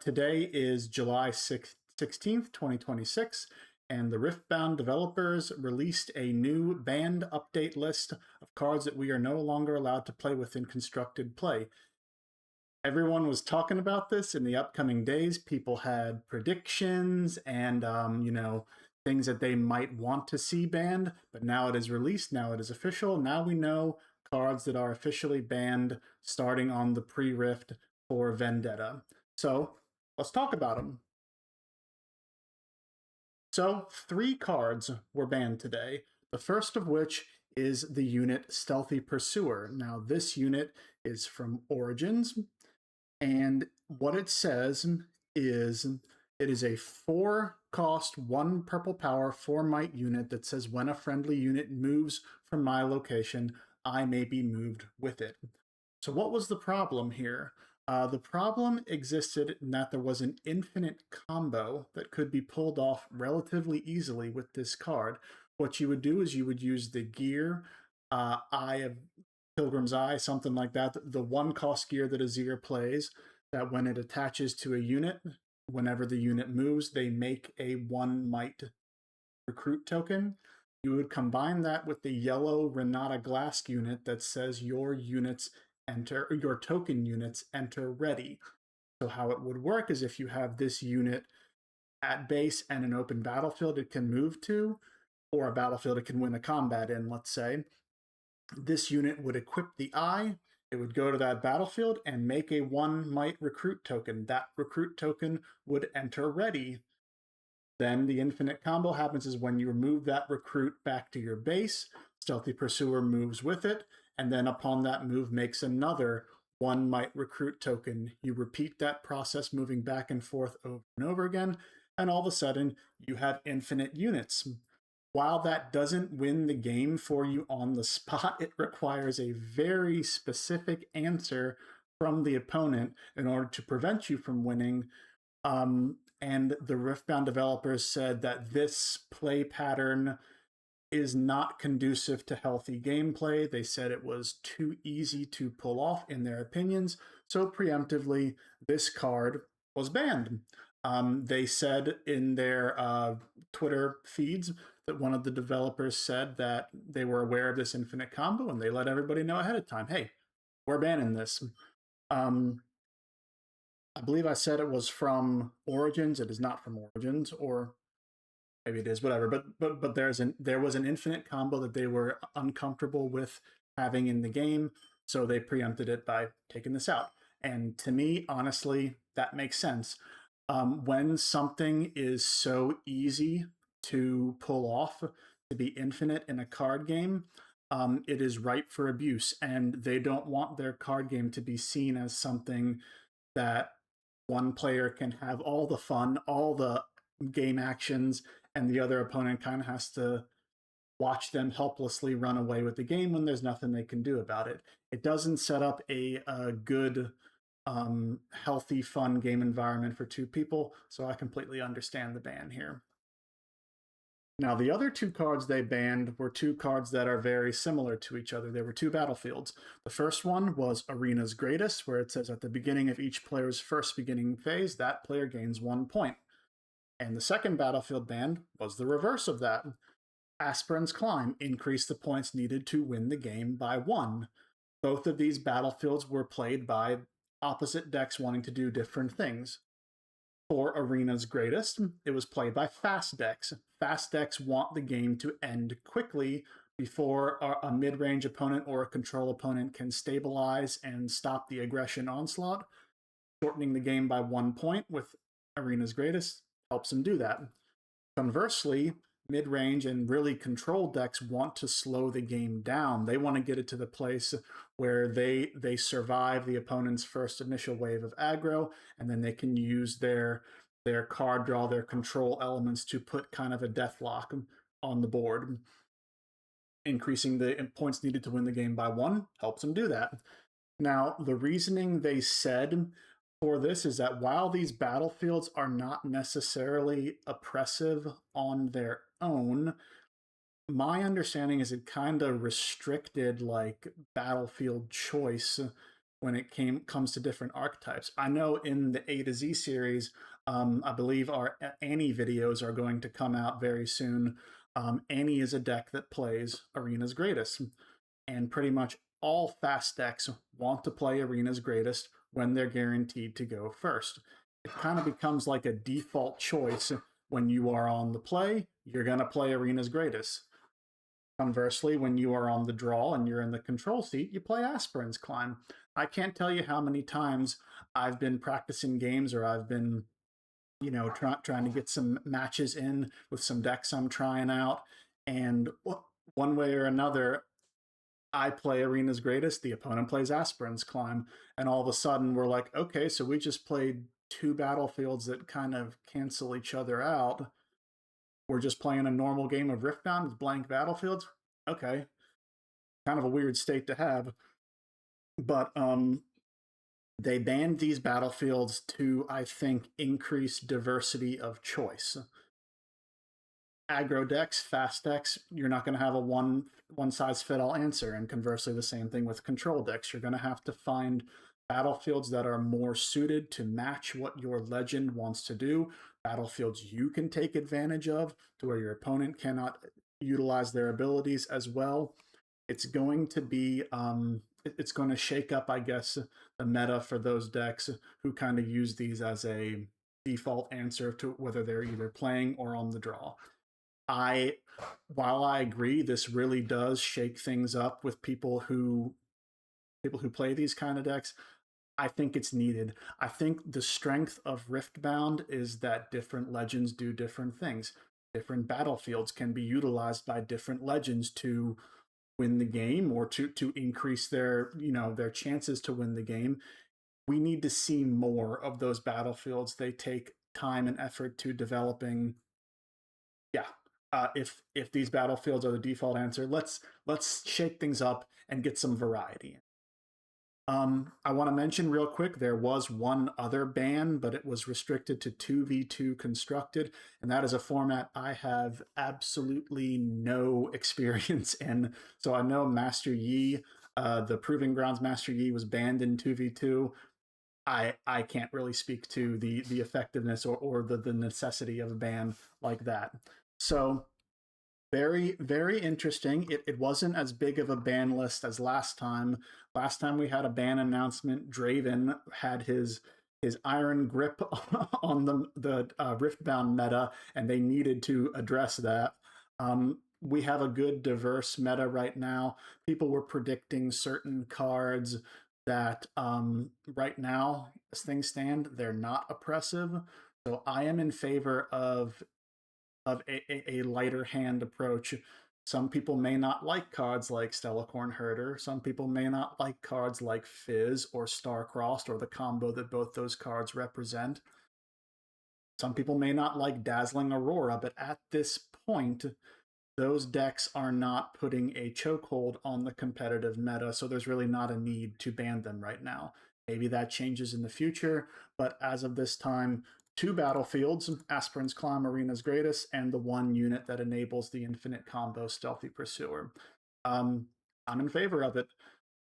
Today is July 16th, 2026, and the Riftbound developers released a new banned update list of cards that we are no longer allowed to play with in constructed play. Everyone was talking about this in the upcoming days. People had predictions and, things that they might want to see banned, but now it is released, now it is official. Now we know cards that are officially banned starting on the pre-Rift for Vendetta. So let's talk about them. So 3 cards were banned today, the first of which is the unit Stealthy Pursuer. Now this unit is from Origins, and what it says is it is a 4-cost, 1 purple power, 4 might unit that says when a friendly unit moves from my location, I may be moved with it. So what was the problem here? The problem existed in that there was an infinite combo that could be pulled off relatively easily with this card. What you would do is you would use the gear, Eye of Pilgrim's Eye, something like that, the 1-cost gear that Azir plays, that when it attaches to a unit, whenever the unit moves, they make a 1 might recruit token. You would combine that with the yellow Renata Glass unit that says your token units enter ready. So how it would work is if you have this unit at base and an open battlefield it can move to, or a battlefield it can win a combat in, let's say, this unit would equip the Eye, it would go to that battlefield and make a 1 might recruit token. That recruit token would enter ready. Then the infinite combo happens is when you remove that recruit back to your base, Stealthy Pursuer moves with it, and then upon that move makes another 1 might recruit token. You repeat that process moving back and forth over and over again, and all of a sudden you have infinite units. While that doesn't win the game for you on the spot, it requires a very specific answer from the opponent in order to prevent you from winning. And the Riftbound developers said that this play pattern is not conducive to healthy gameplay. They said it was too easy to pull off in their opinions, so preemptively this card was banned. They said in their Twitter feeds that one of the developers said that they were aware of this infinite combo and they let everybody know ahead of time, hey, we're banning this. I believe I said it was from Origins. It is not from Origins, or maybe it is, whatever. But there was an infinite combo that they were uncomfortable with having in the game, so they preempted it by taking this out. And to me, honestly, that makes sense. When something is so easy to pull off, to be infinite in a card game, it is ripe for abuse, and they don't want their card game to be seen as something that one player can have all the fun, all the game actions, and the other opponent kind of has to watch them helplessly run away with the game when there's nothing they can do about it. It doesn't set up a good, healthy, fun game environment for 2 people, so I completely understand the ban here. Now, the other 2 cards they banned were 2 cards that are very similar to each other. There were 2 battlefields. The first one was Arena's Greatest, where it says at the beginning of each player's first beginning phase, that player gains 1 point. And the second battlefield banned was the reverse of that. Aspirant's Climb increased the points needed to win the game by 1. Both of these battlefields were played by opposite decks wanting to do different things. For Arena's Greatest, it was played by fast decks. Fast decks want the game to end quickly before a mid-range opponent or a control opponent can stabilize and stop the aggression onslaught. Shortening the game by 1 point with Arena's Greatest helps them do that. Conversely, mid-range and really control decks want to slow the game down. They want to get it to the place where they survive the opponent's first initial wave of aggro, and then they can use their card draw, their control elements to put kind of a deathlock on the board. Increasing the points needed to win the game by 1 helps them do that. Now, the reasoning they said for this is that while these battlefields are not necessarily oppressive on their own, my understanding is it kind of restricted like battlefield choice when it comes to different archetypes. I know in the A to Z series, I believe our Annie videos are going to come out very soon. Annie is a deck that plays Arena's Greatest, and pretty much all fast decks want to play Arena's Greatest when they're guaranteed to go first. It kind of becomes like a default choice. When you are on the play, you're going to play Arena's Greatest. Conversely, when you are on the draw and you're in the control seat, you play Aspirant's Climb. I can't tell you how many times I've been practicing games, or I've been, trying to get some matches in with some decks I'm trying out, and one way or another, I play Arena's Greatest, the opponent plays Aspirant's Climb, and all of a sudden we're like, okay, so we just played two battlefields that kind of cancel each other out. We're just playing a normal game of Riftbound with blank battlefields. Okay, kind of a weird state to have. But they banned these battlefields to, I think, increase diversity of choice. Aggro decks, fast decks, you're not going to have a one size fit all answer. And conversely, the same thing with control decks. You're going to have to find battlefields that are more suited to match what your legend wants to do, battlefields you can take advantage of to where your opponent cannot utilize their abilities as well. It's going to be, it's going to shake up, I guess, the meta for those decks who kind of use these as a default answer to whether they're either playing or on the draw. While I agree, this really does shake things up with people who play these kind of decks. I think it's needed. I think the strength of Riftbound is that different legends do different things. Different battlefields can be utilized by different legends to win the game, or to increase their chances to win the game. We need to see more of those battlefields. They take time and effort to developing. Yeah. If these battlefields are the default answer, let's shake things up and get some variety. I want to mention real quick, there was one other ban, but it was restricted to 2v2 constructed, and that is a format I have absolutely no experience in. So I know Master Yi, the Proving Grounds Master Yi, was banned in 2v2. I can't really speak to the effectiveness or the necessity of a ban like that. So very, very interesting. It wasn't as big of a ban list as last time. Last time we had a ban announcement, Draven had his iron grip on the Riftbound meta, and they needed to address that. We have a good diverse meta right now. People were predicting certain cards that right now, as things stand, they're not oppressive. So I am in favor of a lighter hand approach. Some people may not like cards like Stellacorn Herder. Some people may not like cards like Fizz or Starcrossed, or the combo that both those cards represent. Some people may not like Dazzling Aurora, but at this point, those decks are not putting a chokehold on the competitive meta, so there's really not a need to ban them right now. Maybe that changes in the future, but as of this time, two battlefields, Aspirant's Climb, Arena's Greatest, and the one unit that enables the infinite combo Stealthy Pursuer. I'm in favor of it.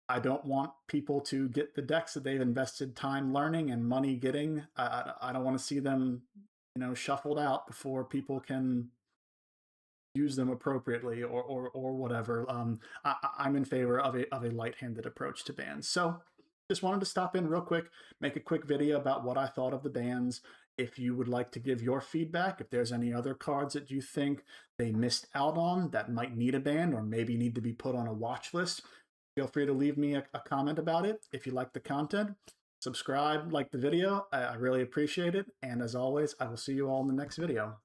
I don't want people to get the decks that they've invested time learning and money getting. I don't want to see them, shuffled out before people can use them appropriately or whatever. I'm in favor of a light-handed approach to bans. So just wanted to stop in real quick, make a quick video about what I thought of the bans. If you would like to give your feedback, if there's any other cards that you think they missed out on that might need a ban or maybe need to be put on a watch list, feel free to leave me a comment about it. If you like the content, subscribe, like the video. I really appreciate it. And as always, I will see you all in the next video.